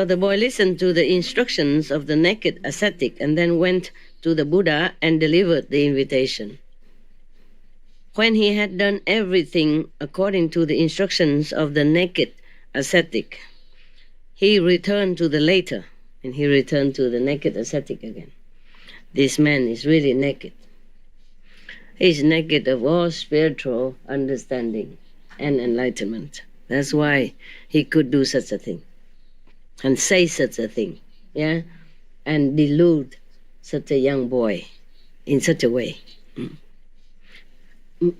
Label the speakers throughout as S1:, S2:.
S1: So the boy listened to the instructions of the naked ascetic and then went to the Buddha and delivered the invitation. When he had done everything according to the instructions of the naked ascetic, he returned to the later, and he returned to the naked ascetic again. This man is really naked. He's naked of all spiritual understanding and enlightenment. That's why he could do such a thing and say such a thing, yeah, and delude such a young boy in such a way.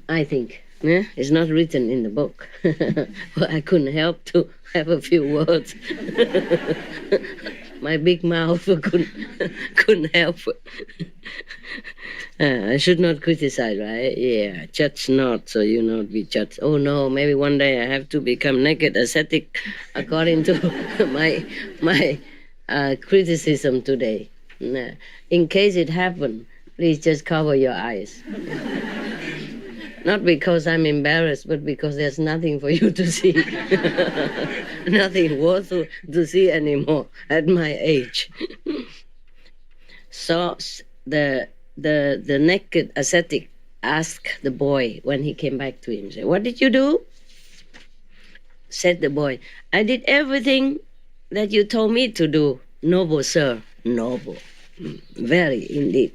S1: I think. Yeah? It's not written in the book. But I couldn't help to have a few words. My big mouth couldn't help. I should not criticize, right? Yeah, judge not, so you not be judged. Oh no, maybe one day I have to become naked ascetic according to my criticism today. In case it happened, please just cover your eyes. Not because I'm embarrassed, but because there's nothing for you to see. Nothing worth to see anymore at my age. So the naked ascetic asked the boy when he came back to him, said, "What did you do?" Said the boy, "I did everything that you told me to do, noble sir." Noble. Very indeed.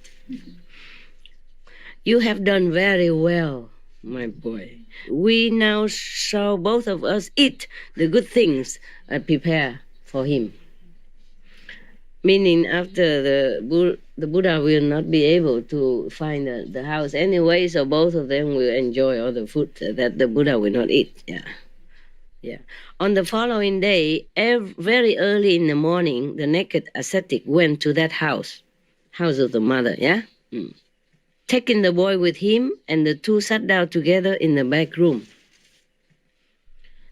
S1: You have done very well, my boy. We now shall both of us eat the good things I prepare for him. Meaning after the Buddha will not be able to find the house anyway, so both of them will enjoy all the food that the Buddha will not eat. Yeah. On the following day, very early in the morning, the naked ascetic went to that house of the mother, yeah? Taking the boy with him, and the two sat down together in the back room.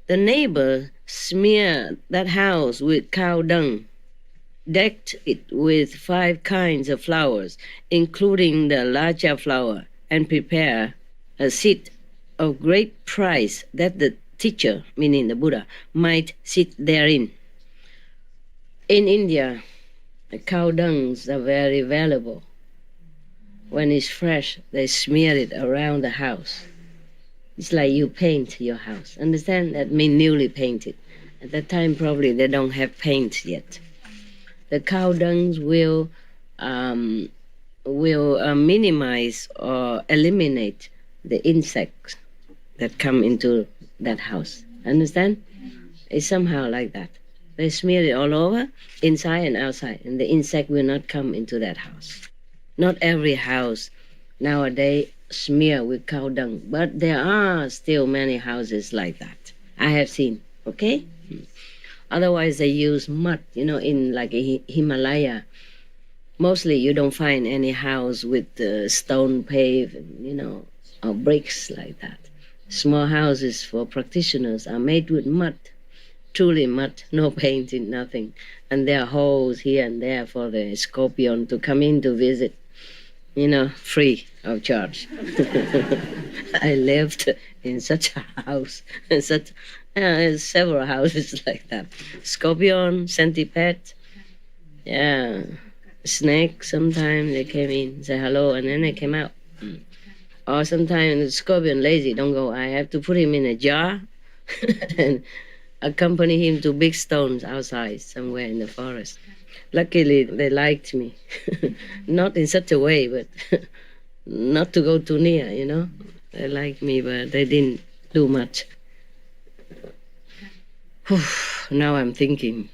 S1: The neighbor smeared that house with cow dung, decked it with 5 kinds of flowers, including the laja flower, and prepared a seat of great price that the teacher, meaning the Buddha, might sit therein. In India, cow dungs are very valuable. When it's fresh, they smear it around the house. It's like you paint your house. Understand? That means newly painted. At that time, probably they don't have paint yet. The cow dungs will minimize or eliminate the insects that come into that house. Understand? It's somehow like that. They smear it all over, inside and outside, and the insect will not come into that house. Not every house nowadays smear with cow dung, but there are still many houses like that. I have seen, okay? Otherwise, they use mud, in like Himalaya. Mostly you don't find any house with stone paved, or bricks like that. Small houses for practitioners are made with mud, truly mud, no painting, nothing. And there are holes here and there for the scorpion to come in to visit, free of charge. I lived in such a house, several houses like that. Scorpion, centipede, snake, sometimes they came in, say hello, and then they came out. Or sometimes the scorpion lazy, don't go. I have to put him in a jar and accompany him to big stones outside somewhere in the forest. Luckily, they liked me. Not in such a way, but not to go too near, They liked me, but they didn't do much. Now I'm thinking.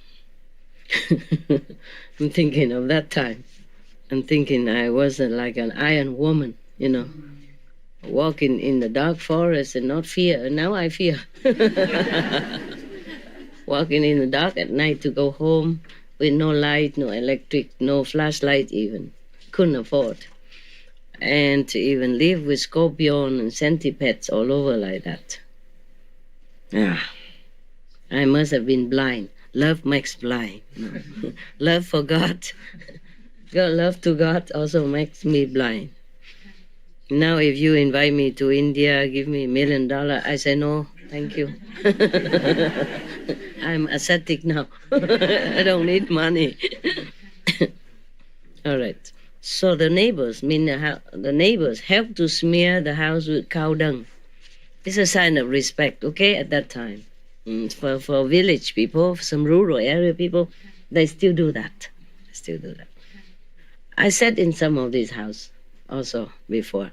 S1: I'm thinking of that time. I'm thinking I was like an iron woman, walking in the dark forest and not fear. And now I fear. Walking in the dark at night to go home with no light, no electric, no flashlight even. Couldn't afford. And to even live with scorpion and centipedes all over like that. I must have been blind. Love makes blind. Love for God. Love to God also makes me blind. Now, if you invite me to India, give me $1 million, I say no, thank you. I'm ascetic now. I don't need money. All right. So the neighbors, the neighbors help to smear the house with cow dung. It's a sign of respect, okay, at that time. For village people, some rural area people, they still do that. They still do that. I sat in some of these houses also before.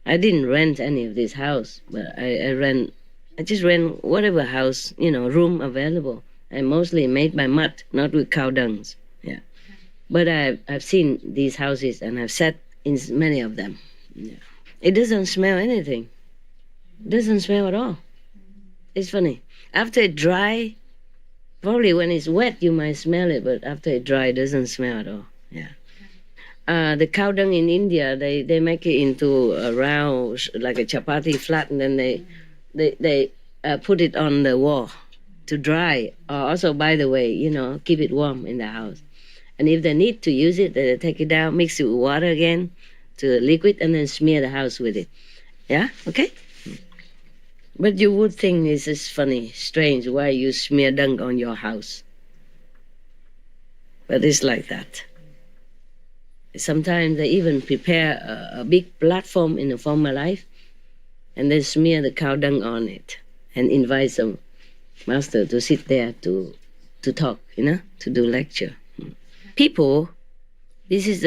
S1: I didn't rent any of this house, but I just rent whatever house, room available. I mostly made by mud, not with cow dungs. Yeah. But I've seen these houses and I've sat in many of them. Yeah. It doesn't smell anything. It doesn't smell at all. It's funny. After it dry, probably when it's wet you might smell it, but after it dry, it doesn't smell at all. Yeah. The cow dung in India, they make it into a round, like a chapati flat, and then they put it on the wall to dry. Also, by the way, keep it warm in the house. And if they need to use it, they take it down, mix it with water again to liquid, and then smear the house with it. Yeah? Okay? But you would think this is funny, strange, why you smear dung on your house. But it's like that. Sometimes they even prepare a big platform in the former life and then smear the cow dung on it and invite some master to sit there to talk, to do lecture. People, this is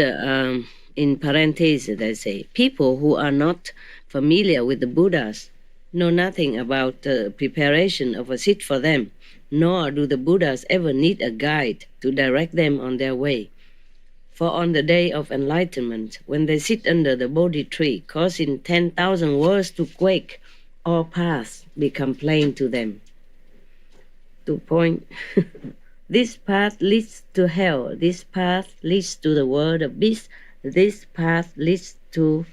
S1: in parentheses they say, people who are not familiar with the Buddhas know nothing about the preparation of a seat for them, nor do the Buddhas ever need a guide to direct them on their way. For on the day of enlightenment, when they sit under the Bodhi tree, causing 10,000 worlds to quake, all paths become plain to them. To point, this path leads to hell, this path leads to the world of beasts, this path leads to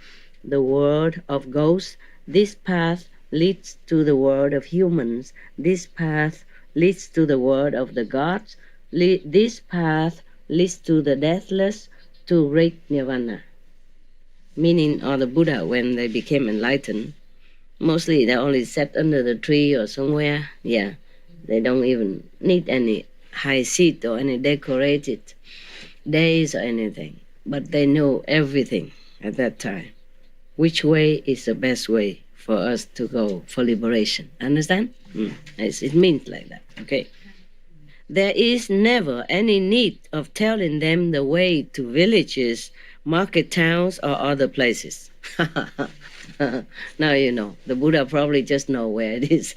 S1: the world of ghosts, this path leads to the world of humans, this path leads to the world of the gods, this path leads to the deathless, to great nirvana. Meaning, or the Buddha, when they became enlightened, mostly they only sat under the tree or somewhere. Yeah, they don't even need any high seat or any decorated days or anything. But they know everything at that time. Which way is the best way for us to go for liberation? Understand? It means like that. Okay. There is never any need of telling them the way to villages, market towns, or other places. Now you know. The Buddha probably just know where it is.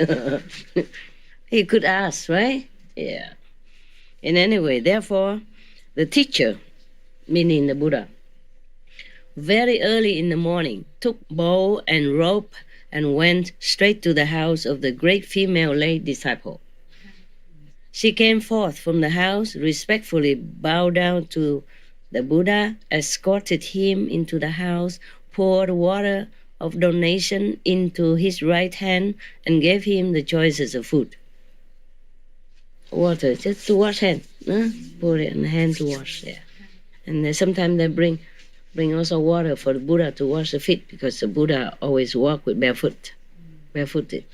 S1: He could ask, right? Yeah. In any way, therefore, the teacher, meaning the Buddha, very early in the morning, took bow and rope and went straight to the house of the great female lay disciple. She came forth from the house, respectfully bowed down to the Buddha, escorted him into the house, poured water of donation into his right hand, and gave him the choices of food. Water, just to wash hands. Pour it in the hand to wash, yeah. And sometimes they bring also water for the Buddha to wash the feet, because the Buddha always walk with barefooted.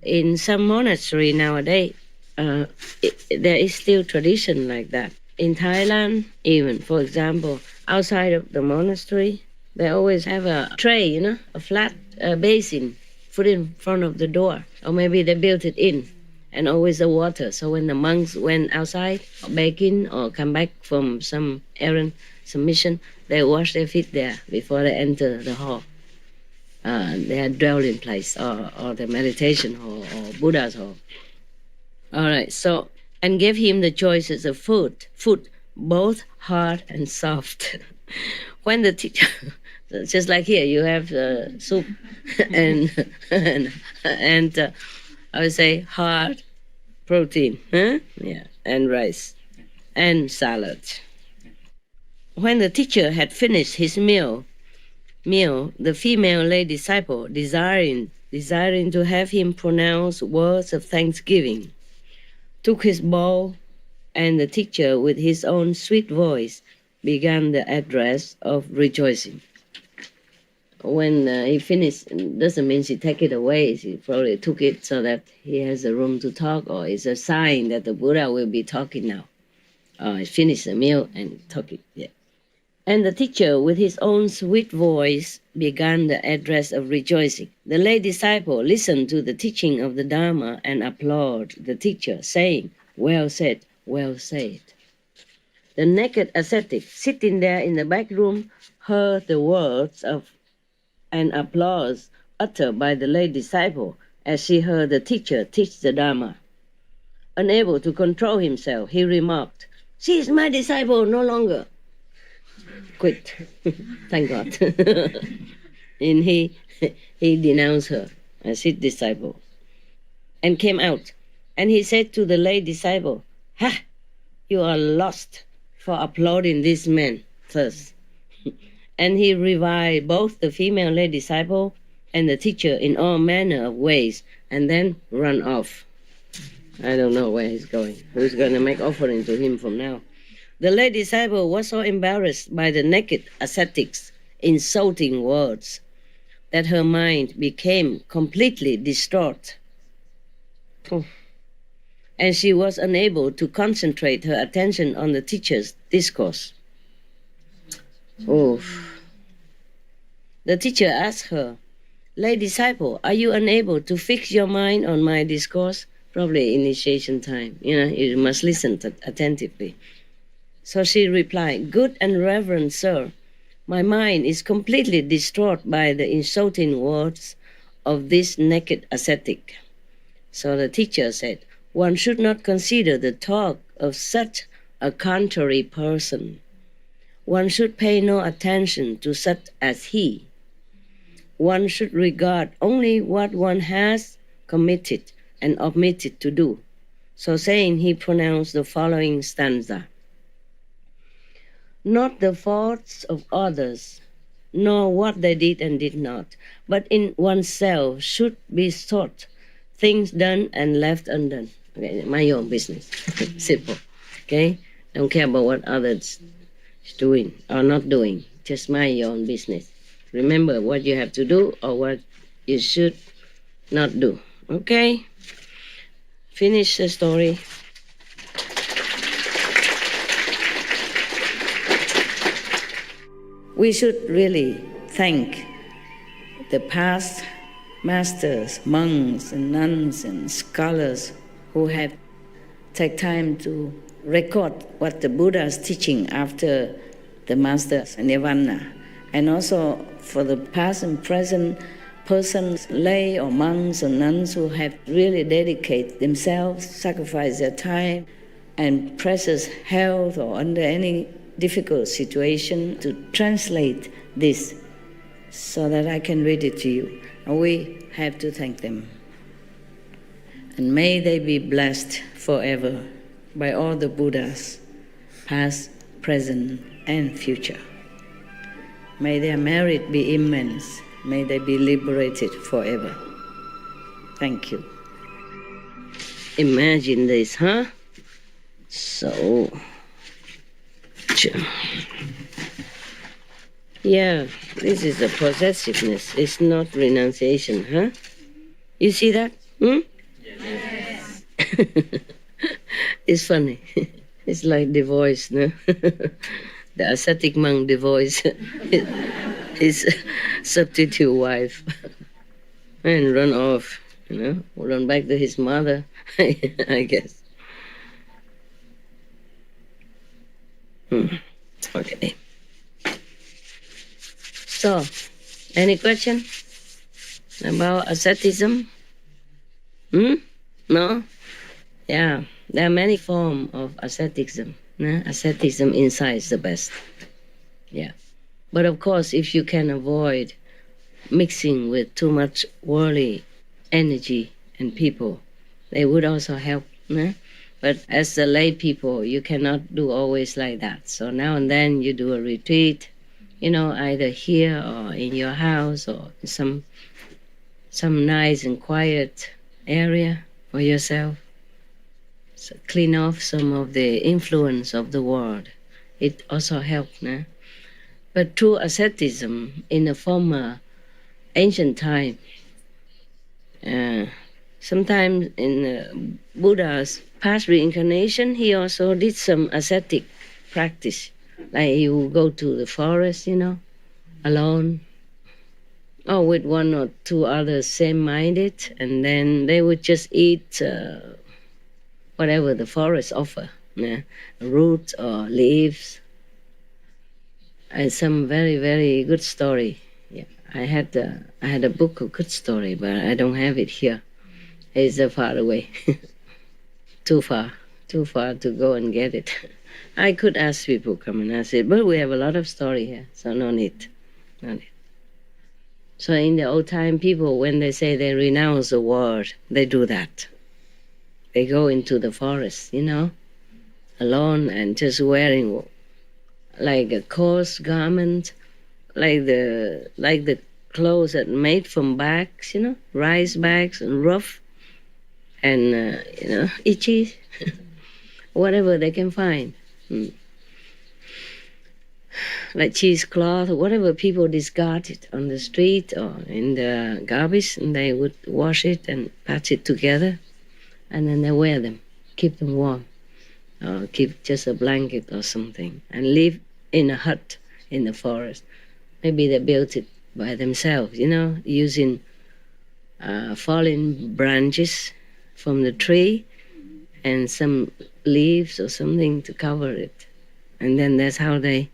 S1: In some monastery nowadays, there is still tradition like that. In Thailand, even, for example, outside of the monastery, they always have a tray, a flat basin put in front of the door. Or maybe they built it in, and always the water. So when the monks went outside, or baking, or come back from some errand, some mission, they wash their feet there before they enter the hall. Their dwelling place, or the meditation hall, or Buddha's hall. All right, so, and gave him the choices of food, both hard and soft. When the teacher, just like here, you have soup and I would say hard protein, yeah, and rice and salad. When the teacher had finished his meal, the female lay disciple, desiring to have him pronounce words of thanksgiving, took his bowl, and the teacher, with his own sweet voice, began the address of rejoicing. when he finished, doesn't mean she take it away. She probably took it so that he has a room to talk, or it's a sign that the Buddha will be talking now. He finished the meal and talking. Yeah. And the teacher, with his own sweet voice, began the address of rejoicing. The lay disciple listened to the teaching of the Dharma and applauded the teacher, saying, "Well said, well said." The naked ascetic, sitting there in the back room, heard the words of an applause uttered by the lay disciple as she heard the teacher teach the Dharma. Unable to control himself, he remarked, "She is my disciple no longer." Quit. Thank God. And he denounced her as his disciple and came out. And he said to the lay disciple, "Ha! You are lost for applauding this man first." And he reviled both the female lay disciple and the teacher in all manner of ways, and then run off. I don't know where he's going. Who's going to make offering to him from now? The lay disciple was so embarrassed by the naked ascetic's insulting words that her mind became completely distraught. And she was unable to concentrate her attention on the teacher's discourse. The teacher asked her, "Lay disciple, are you unable to fix your mind on my discourse?" Probably initiation time. You must listen attentively. So she replied, "Good and reverend sir, my mind is completely distraught by the insulting words of this naked ascetic." So the teacher said, "One should not consider the talk of such a contrary person. One should pay no attention to such as he. One should regard only what one has committed and omitted to do." So saying, he pronounced the following stanza: "Not the faults of others, nor what they did and did not, but in oneself should be sought things done and left undone." Okay, mind your own business. Simple. Okay? Don't care about what others doing or not doing. Just mind your own business. Remember what you have to do or what you should not do. Okay? Finish the story. We should really thank the past masters, monks and nuns and scholars who have taken time to record what the Buddha is teaching after the master's nirvana, and also for the past and present persons, lay or monks or nuns who have really dedicated themselves, sacrificed their time and precious health or under any difficult situation to translate this so that I can read it to you. And we have to thank them. And may they be blessed forever by all the Buddhas, past, present, and future. May their merit be immense. May they be liberated forever. Thank you. Imagine this, huh? So, yeah, this is the possessiveness. It's not renunciation, huh? You see that? Yes. It's funny. It's like divorce, no? The ascetic monk divorced his substitute wife and run off, run back to his mother, I guess. Okay. So, any question about asceticism? No? Yeah, there are many forms of asceticism. Asceticism inside is the best. Yeah. But of course, if you can avoid mixing with too much worldly energy and people, they would also help. But as the lay people, you cannot do always like that. So now and then you do a retreat, either here or in your house or some nice and quiet area for yourself. So clean off some of the influence of the world. It also helps. But true asceticism in the former ancient time. Uh, Sometimes in Buddha's past reincarnation, he also did some ascetic practice. Like he would go to the forest, alone, or with one or two others same-minded, and then they would just eat whatever the forest offer, yeah, roots or leaves. And some very, very good story. Yeah, I had a book of good story, but I don't have it here. It's far away, too far, too far to go and get it. I could ask people come and ask it, but we have a lot of story here, so no need, no need. So in the old time, people when they say they renounce the world, they do that. They go into the forest, alone and just wearing like a coarse garment, like the clothes that made from bags, rice bags and rough and itchy, whatever they can find, like cheesecloth or whatever people discarded on the street or in the garbage, and they would wash it and patch it together, and then they wear them, keep them warm, or keep just a blanket or something, and live in a hut in the forest. Maybe they built it by themselves, using fallen branches from the tree and some leaves or something to cover it. And then that's how they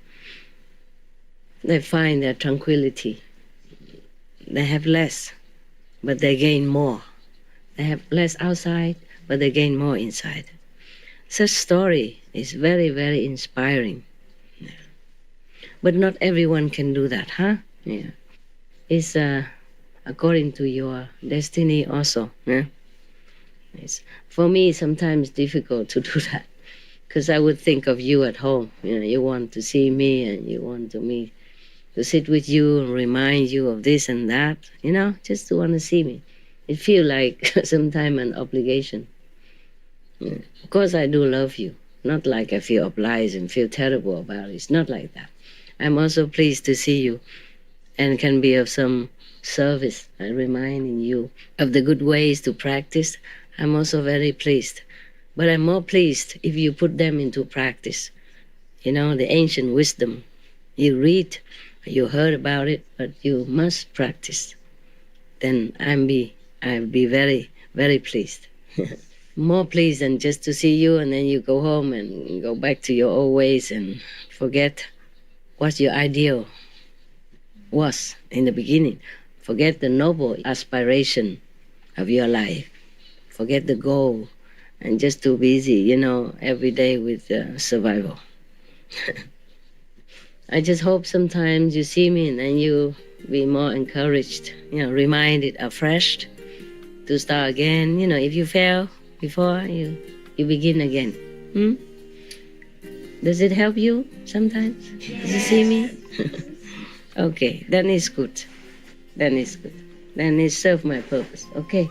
S1: find their tranquility. They have less, but they gain more. They have less outside, but they gain more inside. Such story is very, very inspiring. But not everyone can do that, huh? Yeah. It's according to your destiny also. Yeah? For me, sometimes difficult to do that because I would think of you at home. You want to see me and you want me to sit with you and remind you of this and that, just to want to see me. It feels like sometimes an obligation. Yeah. Of course, I do love you. Not like I feel obliged and feel terrible about it. It's not like that. I'm also pleased to see you and can be of some service and reminding you of the good ways to practice. I'm also very pleased. But I'm more pleased if you put them into practice. The ancient wisdom. You read, you heard about it, but you must practice. Then I'll be very, very pleased. More pleased than just to see you and then you go home and go back to your old ways and forget what your ideal was in the beginning. Forget the noble aspiration of your life. Forget the goal and just too busy, every day with survival. I just hope sometimes you see me and then you be more encouraged, reminded afresh to start again. If you fail before, you begin again. Does it help you sometimes? Does you see me? Okay, then it's good. Then it serves my purpose. Okay.